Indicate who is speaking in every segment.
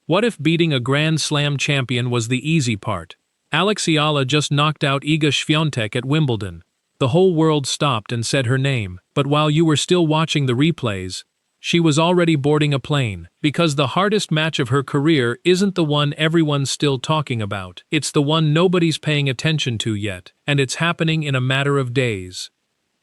Speaker 1: What if beating a Grand Slam champion was the easy part? Alex Eala just knocked out Iga Świątek at Wimbledon. The whole world stopped and said her name, but while you were still watching the replays, she was already boarding a plane, because the hardest match of her career isn't the one everyone's still talking about. It's the one nobody's paying attention to yet, and it's happening in a matter of days.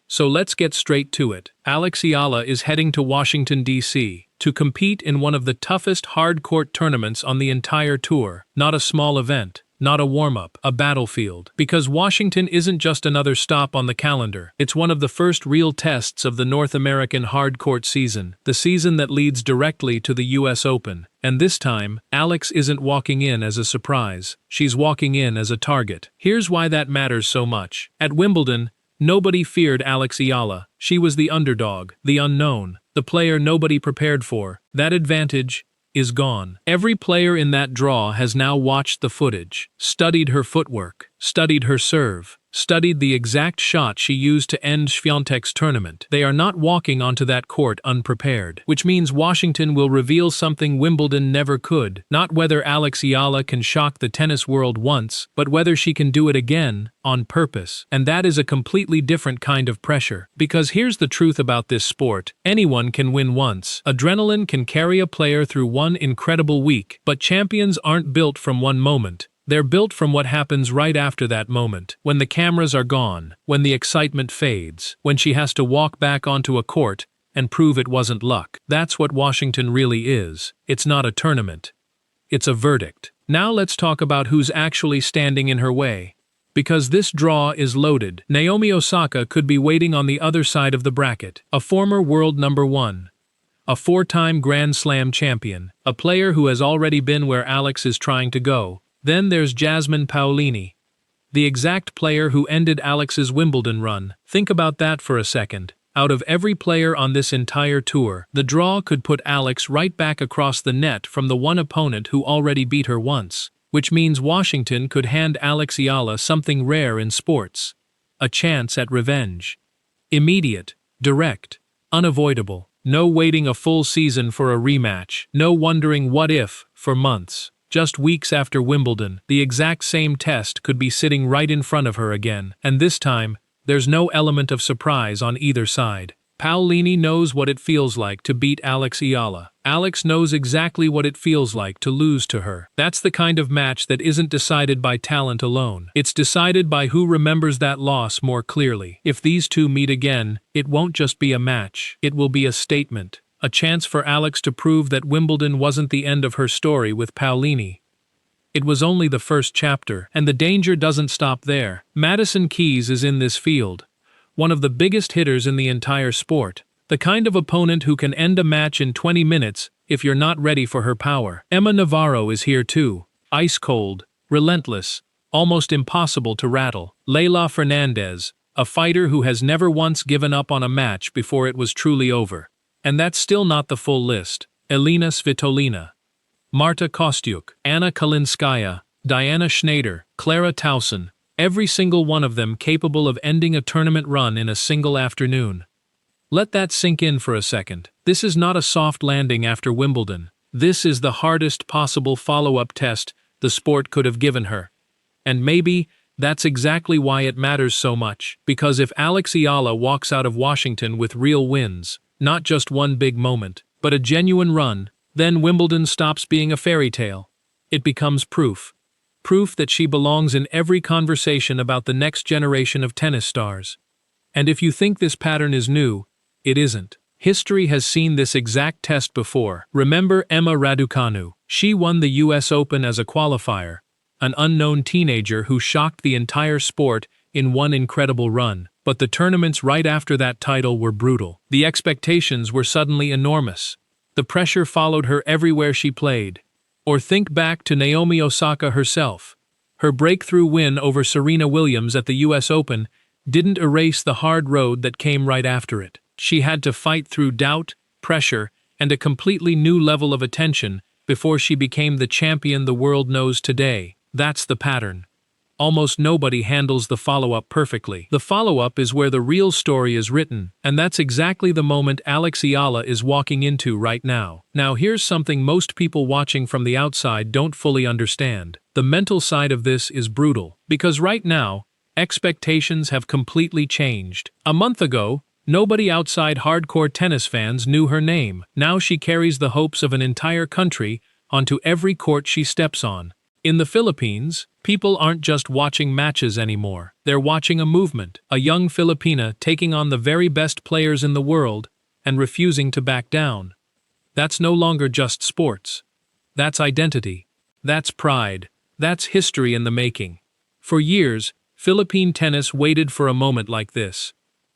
Speaker 1: So let's get straight to it. Alex Eala is heading to Washington, D.C., to compete in one of the toughest hard-court tournaments on the entire tour. Not a small event, not a warm-up, a battlefield. Because Washington isn't just another stop on the calendar. It's one of the first real tests of the North American hard-court season, the season that leads directly to the U.S. Open. And this time, Alex isn't walking in as a surprise. She's walking in as a target. Here's why that matters so much. At Wimbledon, nobody feared Alex Eala. She was the underdog, the unknown, the player nobody prepared for. That advantage is gone. Every player in that draw has now watched the footage, studied her footwork, studied her serve, studied the exact shot she used to end Świątek's tournament. They are not walking onto that court unprepared, which means Washington will reveal something Wimbledon never could. Not whether Alex Eala can shock the tennis world once, but whether she can do it again, on purpose. And that is a completely different kind of pressure. Because here's the truth about this sport: anyone can win once. Adrenaline can carry a player through one incredible week, but champions aren't built from one moment. They're built from what happens right after that moment, when the cameras are gone, when the excitement fades, when she has to walk back onto a court and prove it wasn't luck. That's what Washington really is. It's not a tournament. It's a verdict. Now let's talk about who's actually standing in her way. Because this draw is loaded. Naomi Osaka could be waiting on the other side of the bracket. A former world number one. A four-time Grand Slam champion. A player who has already been where Alex is trying to go. Then there's Jasmine Paolini, the exact player who ended Alex's Wimbledon run. Think about that for a second. Out of every player on this entire tour, the draw could put Alex right back across the net from the one opponent who already beat her once. Which means Washington could hand Alex Eala something rare in sports. A chance at revenge. Immediate, direct, unavoidable. No waiting a full season for a rematch. No wondering what if for months. Just weeks after Wimbledon, the exact same test could be sitting right in front of her again. And this time, there's no element of surprise on either side. Paolini knows what it feels like to beat Alex Eala. Alex knows exactly what it feels like to lose to her. That's the kind of match that isn't decided by talent alone. It's decided by who remembers that loss more clearly. If these two meet again, it won't just be a match. It will be a statement. A chance for Alex to prove that Wimbledon wasn't the end of her story with Paolini. It was only the first chapter, and the danger doesn't stop there. Madison Keys is in this field. One of the biggest hitters in the entire sport. The kind of opponent who can end a match in 20 minutes if you're not ready for her power. Navarro is here too. Ice cold, relentless, almost impossible to rattle. Leylah Fernandez, a fighter who has never once given up on a match before it was truly over. And that's still not the full list. Elina Svitolina, Marta Kostyuk, Kalinskaya, Shnaider, Clara Tauson. Every single one of them capable of ending a tournament run in a single afternoon. Let that sink in for a second. This is not a soft landing after Wimbledon. This is the hardest possible follow-up test the sport could have given her. And maybe that's exactly why it matters so much. Because if Alex Eala walks out of Washington with real wins, not just one big moment, but a genuine run, then Wimbledon stops being a fairy tale. It becomes proof. Proof that she belongs in every conversation about the next generation of tennis stars. And if you think this pattern is new, it isn't. History has seen this exact test before. Remember Emma Raducanu? She won the US Open as a qualifier, an unknown teenager who shocked the entire sport in one incredible run. But the tournaments right after that title were brutal. The expectations were suddenly enormous. The pressure followed her everywhere she played. Or think back to Naomi Osaka herself. Her breakthrough win over Serena Williams at the US Open didn't erase the hard road that came right after it. She had to fight through doubt, pressure, and a completely new level of attention before she became the champion the world knows today. That's the pattern. almost nobody handles the follow-up perfectly. The follow-up is where the real story is written, and that's exactly the moment Alex Eala is walking into right now. Now here's something most people watching from the outside don't fully understand. The mental side of this is brutal, because right now, expectations have completely changed. A month ago, nobody outside hardcore tennis fans knew her name. Now she carries the hopes of an entire country onto every court she steps on. In the Philippines, people aren't just watching matches anymore. They're watching a movement, a young Filipina taking on the very best players in the world and refusing to back down. That's no longer just sports. That's identity. That's pride. That's history in the making. For years, Philippine tennis waited for a moment like this.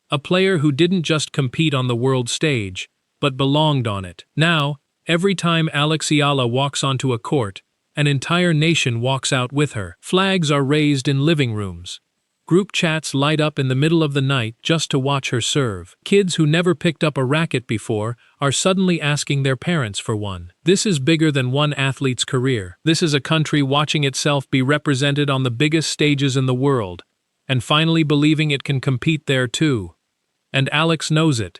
Speaker 1: A player who didn't just compete on the world stage, but belonged on it. Now, every time Alex Eala walks onto a court, an entire nation walks out with her. Flags are raised in living rooms. Group chats light up in the middle of the night just to watch her serve. Kids who never picked up a racket before are suddenly asking their parents for one. This is bigger than one athlete's career. This is a country watching itself be represented on the biggest stages in the world, and finally believing it can compete there too. And Alex knows it.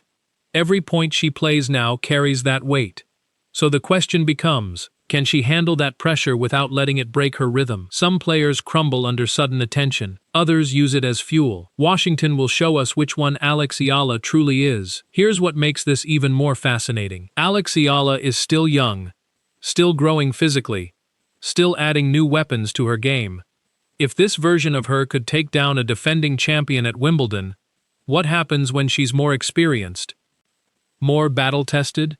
Speaker 1: Every point she plays now carries that weight. So the question becomes, can she handle that pressure without letting it break her rhythm? Some players crumble under sudden attention. Others use it as fuel. Washington will show us which one Alex Eala truly is. Here's what makes this even more fascinating. Alex Eala is still young, still growing physically, still adding new weapons to her game. If this version of her could take down a defending champion at Wimbledon, what happens when she's more experienced? More battle-tested?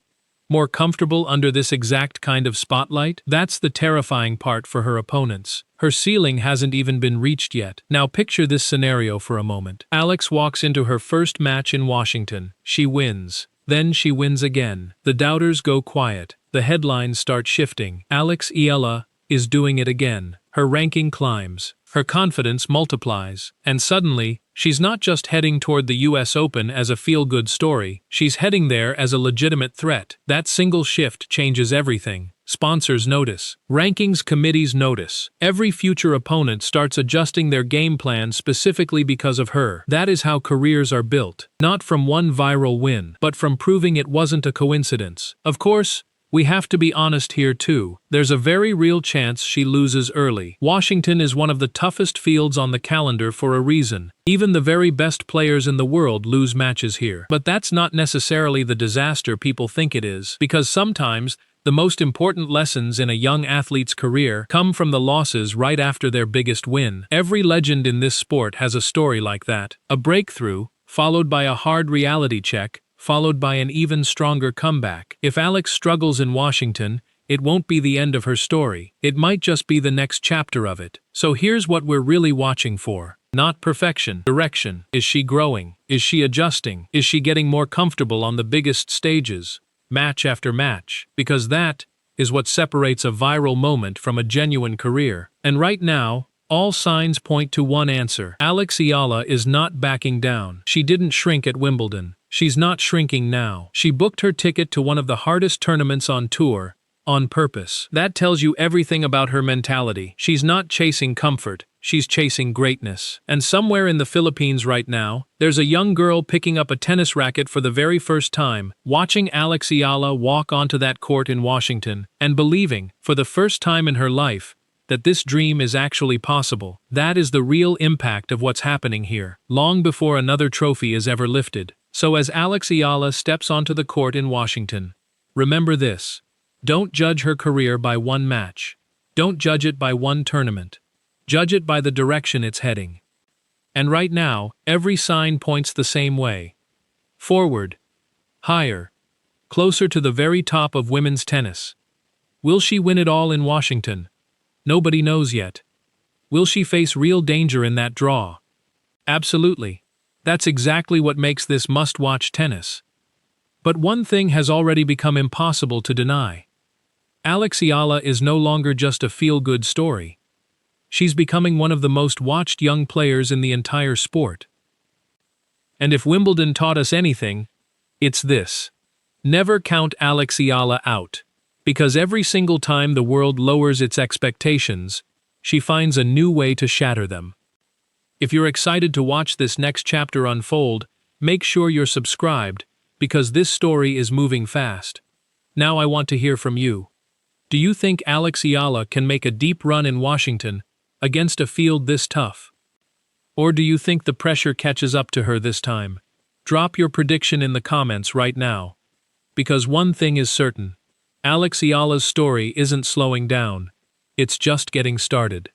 Speaker 1: More comfortable under this exact kind of spotlight? That's the terrifying part for her opponents. Her ceiling hasn't even been reached yet. Now picture this scenario for a moment. Alex walks into her first match in Washington. She wins. Then she wins again. The doubters go quiet. The headlines start shifting. Alex Eala is doing it again. Her ranking climbs. Her confidence multiplies. And suddenly, she's not just heading toward the US Open as a feel-good story, she's heading there as a legitimate threat. That single shift changes everything. Sponsors notice. Rankings committees notice. Every future opponent starts adjusting their game plan specifically because of her. That is how careers are built. Not from one viral win, but from proving it wasn't a coincidence. Of course, we have to be honest here too. There's a very real chance she loses early. Washington is one of the toughest fields on the calendar for a reason. Even the very best players in the world lose matches here. But that's not necessarily the disaster people think it is, because sometimes the most important lessons in a young athlete's career come from the losses right after their biggest win. Every legend in this sport has a story like that. A breakthrough, followed by a hard reality check, followed by an even stronger comeback. If Alex struggles in Washington, it won't be the end of her story. It might just be the next chapter of it. So here's what we're really watching for. Not perfection, direction. Is she growing? Is she adjusting? Is she getting more comfortable on the biggest stages, match after match? Because that is what separates a viral moment from a genuine career. And right now, all signs point to one answer. Alex Eala is not backing down. She didn't shrink at Wimbledon. She's not shrinking now. She booked her ticket to one of the hardest tournaments on tour, on purpose. That tells you everything about her mentality. She's not chasing comfort, she's chasing greatness. And somewhere in the Philippines right now, there's a young girl picking up a tennis racket for the very first time, watching Alex Eala walk onto that court in Washington, and believing, for the first time in her life, that this dream is actually possible. That is the real impact of what's happening here, long before another trophy is ever lifted. So as Alex Eala steps onto the court in Washington, remember this. Don't judge her career by one match. Don't judge it by one tournament. Judge it by the direction it's heading. And right now, every sign points the same way. Forward. Higher. Closer to the very top of women's tennis. Will she win it all in Washington? Nobody knows yet. Will she face real danger in that draw? Absolutely. That's exactly what makes this must-watch tennis. But one thing has already become impossible to deny. Alex Eala is no longer just a feel-good story. She's becoming one of the most watched young players in the entire sport. And if Wimbledon taught us anything, it's this. Never count Alex Eala out. Because every single time the world lowers its expectations, she finds a new way to shatter them. If you're excited to watch this next chapter unfold, make sure you're subscribed, because this story is moving fast. Now I want to hear from you. Do you think Alex Eala can make a deep run in Washington against a field this tough? Or do you think the pressure catches up to her this time? Drop your prediction in the comments right now. Because one thing is certain, Alex Eala's story isn't slowing down. It's just getting started.